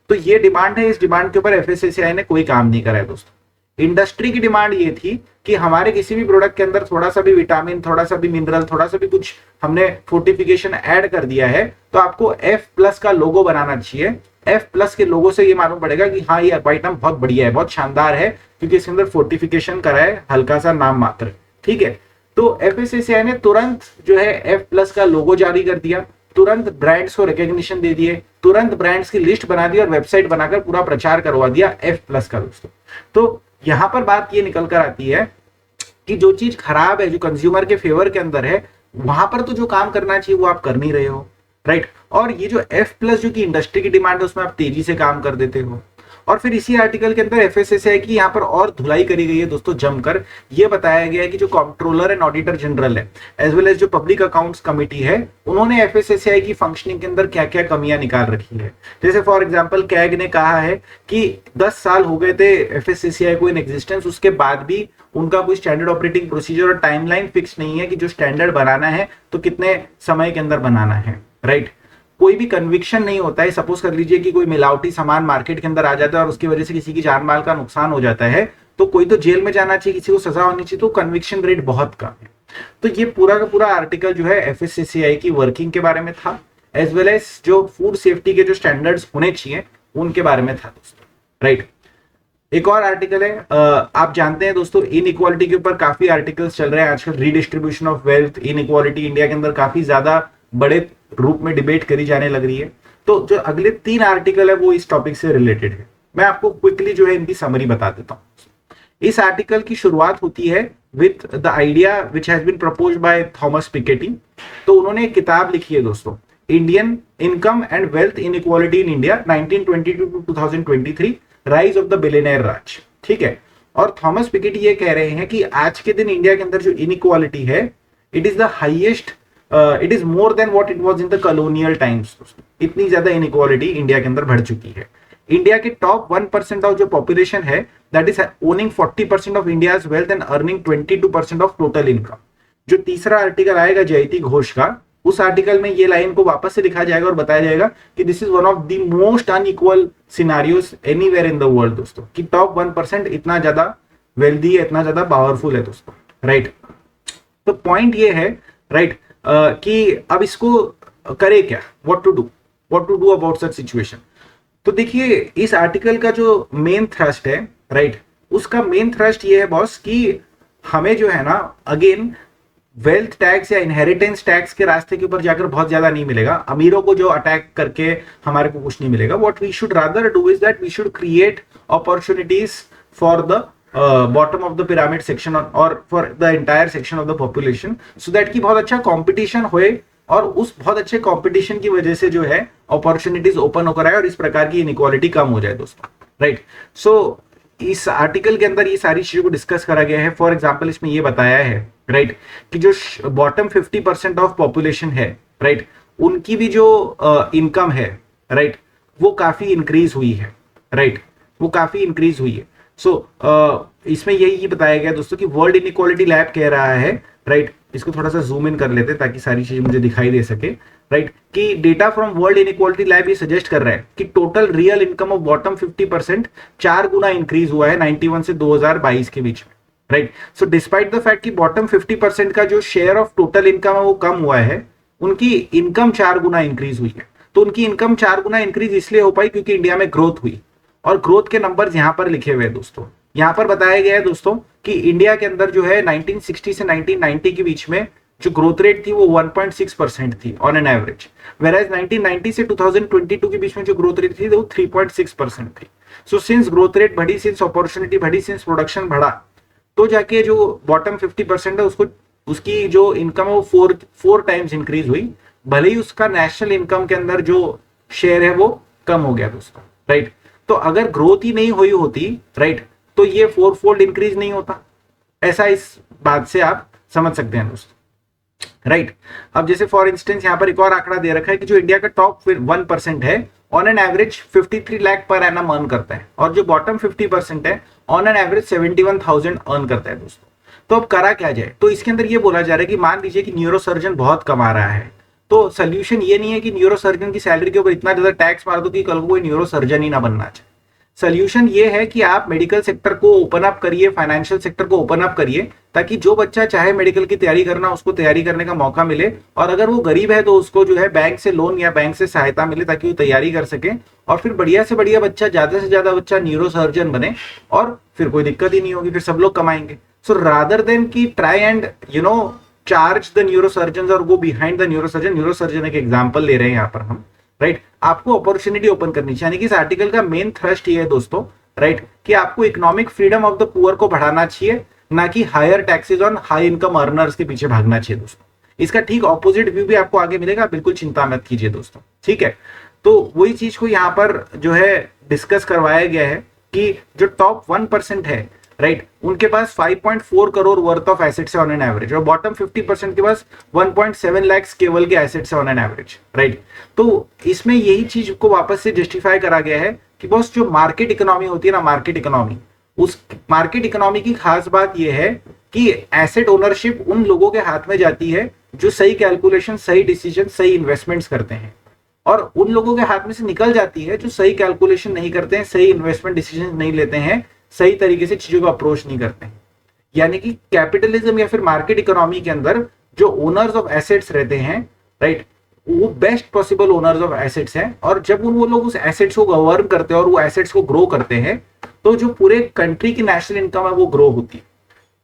Speaker 1: तो ये डिमांड है, इस डिमांड के ऊपर एफएसएसएआई ने कोई काम नहीं करा है दोस्तों। इंडस्ट्री की डिमांड ये थी कि हमारे किसी भी प्रोडक्ट के अंदर थोड़ा सा भी विटामिन, थोड़ा सा भी मिनरल, थोड़ा सा भी कुछ हमने फोर्टिफिकेशन ऐड कर दिया है तो आपको F+ का लोगो बनाना चाहिए। F+ के लोगो से ये मालूम पड़ेगा कि हाँ ये आइटम बहुत बढ़िया है, बहुत शानदार है, क्योंकि इसके अंदर फोर्टिफिकेशन करा है, हल्का सा नाम मात्र, ठीक है। तो एफएसएसएआई ने तुरंत जो है F+ का लोगो जारी कर दिया, तुरंत ब्रांड्स को रिकॉग्निशन दे दिए, तुरंत ब्रांड्स की लिस्ट बना दी और वेबसाइट बनाकर पूरा प्रचार करवा दिया F+ का दोस्तों। तो यहां पर बात ये निकल कर आती है कि जो चीज खराब है, जो कंज्यूमर के फेवर के अंदर है, वहां पर तो जो काम करना चाहिए वो आप कर नहीं रहे हो, राइट। और ये जो F+ जो कि इंडस्ट्री की डिमांड है उसमें आप तेजी से काम कर देते हो। और फिर इसी आर्टिकल के अंदर एफएसएसएआई की यहाँ पर और धुलाई करी गई है दोस्तों जमकर। ये बताया गया है कि जो कंट्रोलर एंड ऑडिटर जनरल है एज वेल एज जो पब्लिक अकाउंट्स कमेटी है, उन्होंने एफएसएसएआई की फंक्शनिंग के अंदर क्या क्या कमियां निकाल रखी है। जैसे फॉर एग्जांपल कैग ने कहा है कि 10 साल हो गए थे एफएसएसएआई को इन एग्जिस्टेंस, उसके बाद भी उनका कोई स्टैंडर्ड ऑपरेटिंग प्रोसीजर और टाइमलाइन फिक्स नहीं है कि जो स्टैंडर्ड बनाना है तो कितने समय के अंदर बनाना है, राइट। कोई भी कन्विक्शन नहीं होता है। सपोज कर लीजिए कि कोई मिलावटी सामान मार्केट के अंदर आ जाता है और उसकी वजह से किसी की जान माल का नुकसान हो जाता है, तो कोई तो जेल में जाना चाहिए, किसी को सजा होनी चाहिए, तो कन्विक्शन रेट बहुत कम है। तो ये पूरा का पूरा आर्टिकल जो है एफएसएसएआई की वर्किंग के बारे में था, एज वेल एज जो फूड सेफ्टी के जो स्टैंडर्ड्स होने चाहिए उनके बारे में था दोस्तों, राइट। एक और आर्टिकल है, आप जानते हैं दोस्तों इनइक्वालिटी के ऊपर काफी आर्टिकल्स चल रहे हैं आजकल। Redistribution of wealth, inequality India के अंदर काफी ज्यादा बड़े रूप में डिबेट करी जाने लग रही है। तो जो अगले 3 आर्टिकल है वो इस टॉपिक से रिलेटेड है। मैं आपको क्विकली जो है इनकी समरी बता देता हूं। इस आर्टिकल की शुरुआत होती है with the idea which has been proposed by Thomas Piketty. तो उन्होंने एक किताब लिखी है दोस्तों, Indian income and wealth inequality in India 1922 to 2023, rise of the billionaire raj, ठीक है। और थॉमस पिकेटी ये कह रहे हैं कि आज के दिन इंडिया के अंदर जो इनइक्वालिटी है, it is the highest, it is more than what it was in the colonial times. इतनी ज्यादा इनइक्वालिटी इंडिया के अंदर बढ़ चुकी है। इंडिया के टॉप 1% ऑफ जो पॉपुलेशन है that is owning 40% of India's wealth and earning 22% of total income. जो तीसरा आर्टिकल आएगा जयति घोष का, उस आर्टिकल में ये लाइन को वापस से लिखा जाएगा और बताया जाएगा कि this is one of the most unequal scenarios anywhere in the world दोस्तों, कि टॉप 1% इतना ज्यादा वेल्दी है, इतना ज्यादा पावरफुल है दोस्तों, राइट। तो पॉइंट ये है, राइट, कि अब इसको करे क्या, what to do about such situation. तो देखिए इस आर्टिकल का जो मेन थ्रस्ट है, राइट, उसका मेन थ्रस्ट ये है बॉस कि हमें जो है ना, अगेन वेल्थ टैक्स या इनहेरिटेंस टैक्स के रास्ते के ऊपर जाकर बहुत ज्यादा नहीं मिलेगा, अमीरों को जो अटैक करके हमारे को कुछ नहीं मिलेगा. What we should rather do is that we should create opportunities for the bottom of the pyramid section और for the entire section of the population, so that कि बहुत अच्छा कंपटीशन होए और उस बहुत अच्छे कंपटीशन की वजह से जो है अपॉर्चुनिटीज ओपन होकर आए और इस प्रकार की इनइक्वालिटी कम हो जाए दोस्तों. राइट. सो इस आर्टिकल के अंदर ये सारी चीजों को डिस्कस करा गया है. फॉर एग्जाम्पल इसमें ये बताया है, राइट, कि जो बॉटम 50% ऑफ पॉपुलेशन है, राइट, उनकी भी जो इनकम है, राइट, वो काफी इंक्रीज हुई है. राइट, वो काफी इंक्रीज हुई है. सो इसमें यही बताया गया दोस्तों कि वर्ल्ड इनइक्वालिटी लैब कह रहा है, राइट, इसको थोड़ा सा जूम इन कर लेते हैं ताकि सारी चीजें मुझे दिखाई दे सके. राइट, कि data from world inequality lab ये सजेस्ट कर रहा है कि total real income of bottom 50% 4 Guna increase हुआ है 91 से 2022 के बीच में. Right. So despite the fact कि बॉटम 50% का जो शेयर ऑफ टोटल इनकम है वो कम हुआ है, उनकी इनकम 4 गुना इंक्रीज हुई है. तो उनकी इनकम 4 गुना इंक्रीज इसलिए हो पाई क्योंकि इंडिया में ग्रोथ हुई, और ग्रोथ के नंबर्स यहां पर लिखे हुए हैं दोस्तों. यहां पर बताया गया है दोस्तों कि इंडिया के अंदर जो है 1960 से 1990 के बीच में जो ग्रोथ रेट थी वो 1.6% थी ऑन एन एवरेज, वेराज 1990 से 2022 के बीच में जो ग्रोथ रेट थी वो 3.6% थी. सो सिंस ग्रोथ रेट बढ़ी, सिंस अपॉर्चुनिटी बढ़ी, सिंस प्रोडक्शन बढ़ा, तो जाके जो बॉटम 50% है उसको उसकी जो इनकम है वो फोर टाइम्स इंक्रीज हुई, भले ही उसका नेशनल इनकम के अंदर जो शेयर है वो कम हो गया दोस्तों. राइट. तो अगर ग्रोथ ही नहीं हुई होती, राइट, तो ये 4-fold इंक्रीज नहीं होता. ऐसा इस बात से आप समझ सकते हैं दोस्तों. राइट. अब जैसे फॉर इंस्टेंस यहाँ पर एक और आंकड़ा दे रखा है कि जो इंडिया का टॉप 1% है on an average 53 lakh per annum earn करता है, और जो बॉटम 50% है ऑन एन एवरेज 71,000 अर्न करता है दोस्तों. तो अब करा क्या जाए, तो इसके अंदर ये बोला जा रहा है कि मान लीजिए कि न्यूरो सर्जन बहुत कमा रहा है, तो सोल्यूशन ये नहीं है कि न्यूरो सर्जन की सैलरी के ऊपर इतना ज्यादा टैक्स मार दो कि कल को कोई न्यूरो सर्जन ही ना बनना चाहिए. सोल्यूशन ये है कि आप मेडिकल सेक्टर को ओपन अप करिए, फाइनेंशियल सेक्टर को ओपन अप करिए, ताकि जो बच्चा चाहे मेडिकल की तैयारी करना उसको तैयारी करने का मौका मिले, और अगर वो गरीब है तो उसको जो है बैंक से लोन या बैंक से सहायता मिले ताकि वो तैयारी कर सके, और फिर बढ़िया से बढ़िया बच्चा, ज्यादा से ज्यादा बच्चा न्यूरो सर्जन बने, और फिर कोई दिक्कत ही नहीं होगी, फिर सब लोग कमाएंगे. सो रादर देन की try and charge the neurosurgeon और go behind the neurosurgeon. Neurosurgeon एक एग्जाम्पल ले रहे हैं यहाँ पर हम. राइट. आपको अपॉर्चुनिटी ओपन करनी चाहिए, यानी कि इस आर्टिकल का मेन थ्रस्ट ये है दोस्तों, राइट, कि आपको economic freedom of the poor को बढ़ाना चाहिए, ना कि higher taxes on high income earners के पीछे भागना चाहिए दोस्तों. इसका ठीक ऑपोजिट व्यू भी आपको आगे मिलेगा, बिल्कुल चिंता मत कीजिए दोस्तों. ठीक है. तो वही चीज को यहाँ पर जो है डिस्कस करवाया गया है कि जो टॉप 1% है, राइट, उनके पास 5.4 करोड़ वर्थ ऑफ एसेट्स है ऑन एन एवरेज, और बॉटम 50% के पास 1.7 लाख केवल के एसेट्स है ऑन एन एवरेज. राइट. तो इसमें यही चीज को वापस से जस्टिफाई करा गया है कि बॉस जो मार्केट इकोनॉमी होती है ना, मार्केट इकोनॉमी, उस मार्केट इकोनॉमी की खास बात यह है कि एसेट ओनरशिप उन लोगों के हाथ में जाती है जो सही कैलकुलेशन, सही डिसीजन, सही इन्वेस्टमेंट्स करते हैं, और उन लोगों के हाथ में से निकल जाती है जो सही कैलकुलेशन नहीं करते हैं, सही इन्वेस्टमेंट डिसीजन नहीं लेते हैं, सही तरीके से चीजों को अप्रोच नहीं करते हैं. यानी कि कैपिटलिज्म या फिर मार्केट इकोनॉमी के अंदर जो ओनर्स ऑफ एसेट्स रहते हैं, राइट, वो best possible owners of assets हैं, और जब वो लोग उस एसेट्स को गवर्न करते हैं और वो एसेट्स को ग्रो करते हैं, तो जो पूरे कंट्री की नेशनल इनकम है वो ग्रो होती है.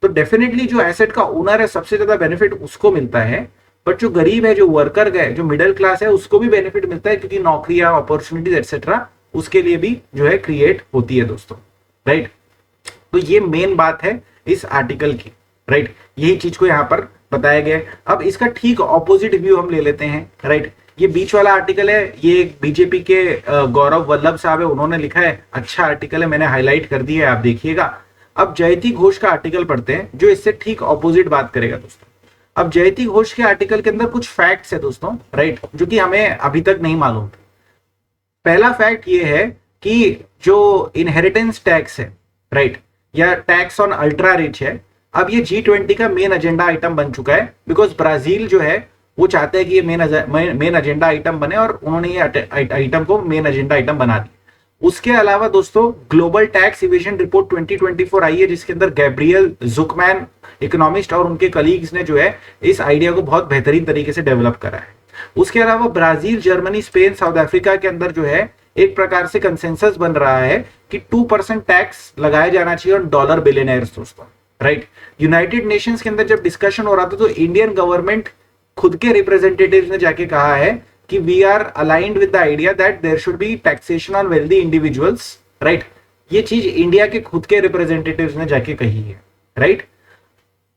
Speaker 1: तो डेफिनेटली जो एसेट का ओनर है सबसे ज्यादा बेनिफिट उसको मिलता है, बट जो गरीब है, जो वर्कर है, जो मिडिल क्लास है, उसको भी बेनिफिट मिलता है, क्योंकि नौकरियां, अपॉर्चुनिटीज एक्सेट्रा उसके लिए भी जो है क्रिएट होती है दोस्तों. राइट. तो ये मेन बात है इस आर्टिकल की. राइट. यही चीज को यहाँ पर बताया गया है. अब इसका ठीक ऑपोजिट व्यू हम ले लेते हैं. राइट. ये बीच वाला आर्टिकल है, ये बीजेपी के गौरव वल्लभ साहब है, उन्होंने लिखा है. अच्छा आर्टिकल है, मैंने हाईलाइट कर दिया है, आप देखिएगा. अब जयती घोष का आर्टिकल पढ़ते हैं जो इससे ठीक ऑपोजिट बात करेगा दोस्तों. अब जयती घोष के आर्टिकल के अंदर कुछ फैक्ट्स है दोस्तों, राइट, जो कि हमें अभी तक नहीं मालूम. पहला फैक्ट ये है कि जो इनहेरिटेंस टैक्स है, राइट, या टैक्स ऑन अल्ट्रा रिच है, अब ये G20 का मेन एजेंडा आइटम बन चुका है, बिकॉज ब्राजील जो है वो चाहते हैं कि ये मेन एजेंडा आइटम बने, और उन्होंने ये आइटम को मेन एजेंडा आइटम बना दिया. उसके अलावा दोस्तों ग्लोबल टैक्स इवेजन रिपोर्ट 2024 आई है, जिसके अंदर गैब्रियल जुकमैन इकोनॉमिस्ट और उनके कलीग्स ने जो है इस आइडिया को बहुत बेहतरीन तरीके से डेवलप करा है. उसके अलावा Brazil, Germany, Spain, south Africa के अंदर जो है एक प्रकार से कंसेंसस बन रहा है कि 2% टैक्स लगाया जाना चाहिए ऑन डॉलर बिलियनर्स दोस्तों. राइट। यूनाइटेड नेशंस के अंदर जब डिस्कशन हो रहा था तो इंडियन गवर्नमेंट खुद के रिप्रेजेंटेटिव्स ने जाके कहा है कि we are aligned with the idea that there should be taxation on wealthy individuals, right. ये चीज इंडिया के खुद के रिप्रेजेंटेटिव्स ने जाके कही है, राइट।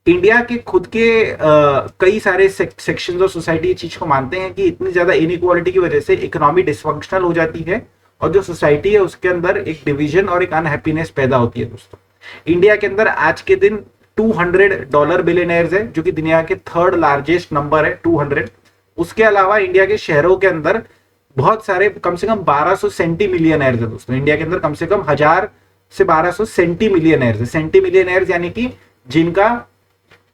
Speaker 1: इंडिया के खुद के कई सारे सेक्शंस ऑफ सोसाइटी ये चीज को मानते हैं कि इतनी ज्यादा इनइक्वालिटी की वजह से इकोनॉमी डिसफंक्शनल हो जाती है और जो सोसाइटी है उसके अंदर एक डिवीजन और एक अनहैप्पीनेस पैदा होती है दोस्तों। इंडिया के अंदर आज के दिन $200 बिलियनर्स है, जो कि दुनिया के थर्ड लार्जेस्ट नंबर है, 200। उसके अलावा इंडिया के शहरों के अंदर बहुत सारे कम से कम 1200 सेंटी मिलियनर्स है दोस्तों। इंडिया के अंदर कम से कम 1000 से 1200 सेंटी मिलियनर्स है। सेंटी मिलियनर्स यानी कि जिनका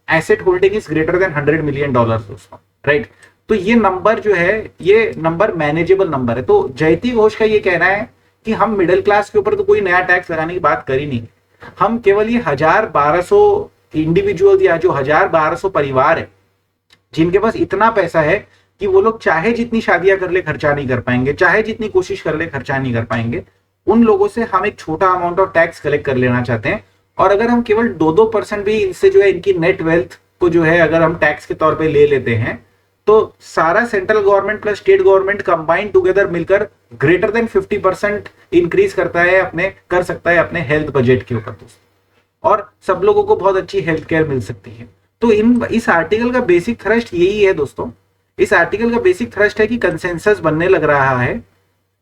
Speaker 1: asset holding is greater than $100 million दोस्तों, राइट। तो ये नंबर जो है ये नंबर मैनेजेबल नंबर है। तो जयती घोष का ये कहना है कि हम मिडिल क्लास के ऊपर तो कोई नया टैक्स लगाने की बात कर ही नहीं, हम केवल ये 1000-1200 इंडिविजुअल या जो 1000-1200 परिवार है जिनके पास इतना पैसा है कि वो लोग चाहे जितनी शादियां कर ले खर्चा नहीं कर पाएंगे, चाहे जितनी कोशिश कर ले खर्चा नहीं कर पाएंगे, उन लोगों से हम एक छोटा अमाउंट ऑफ टैक्स कलेक्ट कर लेना चाहते हैं। और अगर हम केवल 2-2% भी इनसे जो है इनकी नेट वेल्थ को जो है अगर हम टैक्स के तौर पे ले लेते हैं तो सारा central government plus state government combined together मिलकर ग्रेटर देन 50% इंक्रीज कर सकता है अपने हेल्थ बजट के ऊपर दोस्तों, और सब लोगों को बहुत अच्छी हेल्थ केयर मिल सकती है। तो इस आर्टिकल का बेसिक थ्रस्ट यही है दोस्तों। इस आर्टिकल का बेसिक थ्रस्ट है कि कंसेंसस बनने लग रहा है,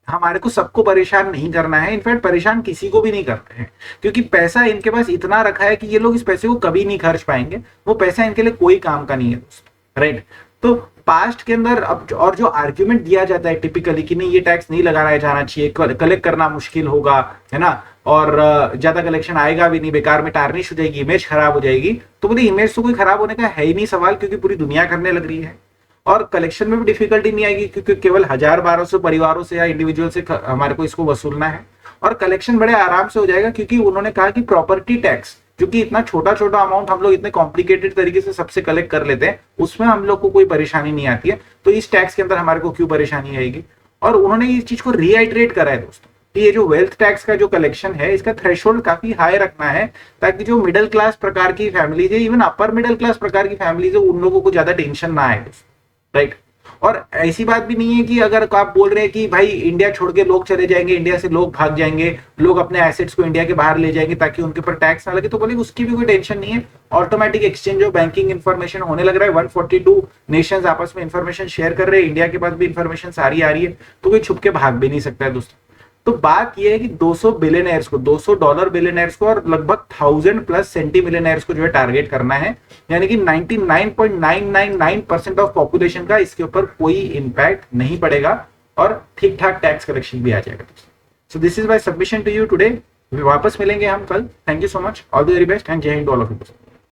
Speaker 1: हमारे को सबको परेशान नहीं करना है, इनफैक्ट परेशान किसी को भी नहीं करते हैं, क्योंकि पैसा इनके पास इतना रखा है कि ये लोग इस पैसे को कभी नहीं खर्च पाएंगे, वो पैसा इनके लिए कोई काम का नहीं है दोस्तों, राइट। तो पास्ट के अंदर अब और जो आर्ग्यूमेंट दिया जाता है टिपिकली कि नहीं ये टैक्स नहीं लगाया जाना चाहिए, कलेक्ट करना मुश्किल होगा, है ना, और ज्यादा कलेक्शन आएगा भी नहीं, बेकार में टार्निश हो जाएगी, इमेज खराब हो जाएगी। तो बोले इमेज तो कोई खराब होने का है ही नहीं सवाल, क्योंकि पूरी दुनिया करने लग रही है और कलेक्शन में भी डिफिकल्टी नहीं आएगी, क्योंकि केवल 1000-1200 परिवारों से या इंडिविजुअल से हमारे को इसको वसूलना है और कलेक्शन बड़े आराम से हो जाएगा, क्योंकि उन्होंने कहा कि प्रॉपर्टी टैक्स जो कि इतना छोटा छोटा अमाउंट हम लोग इतने कॉम्प्लिकेटेड तरीके से सबसे कलेक्ट कर लेते हैं, उसमें हम लोग को कोई परेशानी नहीं आती है, तो इस टैक्स के अंदर हमारे को क्यों परेशानी आएगी। और उन्होंने इस चीज को रीआइट्रेट करा है दोस्तों कि ये जो वेल्थ टैक्स का जो कलेक्शन है इसका थ्रेशोल्ड काफी हाई रखना है, ताकि जो मिडिल क्लास प्रकार की फैमिलीज है, इवन अपर मिडिल क्लास प्रकार की फैमिलीज है, उन लोगों को ज्यादा टेंशन ना आए, राइट। और ऐसी बात भी नहीं है कि अगर आप बोल रहे हैं कि भाई इंडिया छोड़ के लोग चले जाएंगे, इंडिया से लोग भाग जाएंगे, लोग अपने एसेट्स को इंडिया के बाहर ले जाएंगे ताकि उनके ऊपर टैक्स ना लगे, तो बोले उसकी भी कोई टेंशन नहीं है। Automatic exchange of banking information होने लग रहा है, 142 नेशंस आपस में इन्फॉर्मेशन शेयर कर रहे हैं, इंडिया के पास भी इन्फॉर्मेशन सारी आ रही है, तो कोई छुप के भाग भी नहीं सकता है दोस्तों। तो बात यह है कि $200 बिलियनर्स को और लगभग 1000+ सेंटी मिलियनर्स को जो है टारगेट करना है, यानी कि 99.999% ऑफ पॉपुलेशन का इसके ऊपर कोई इंपैक्ट नहीं पड़ेगा और ठीक ठाक टैक्स कलेक्शन भी आ जाएगा। So this is my submission to you today. वापस मिलेंगे हम कल। Thank you so much, all the very best and जय हिंद ऑल ऑफ यू।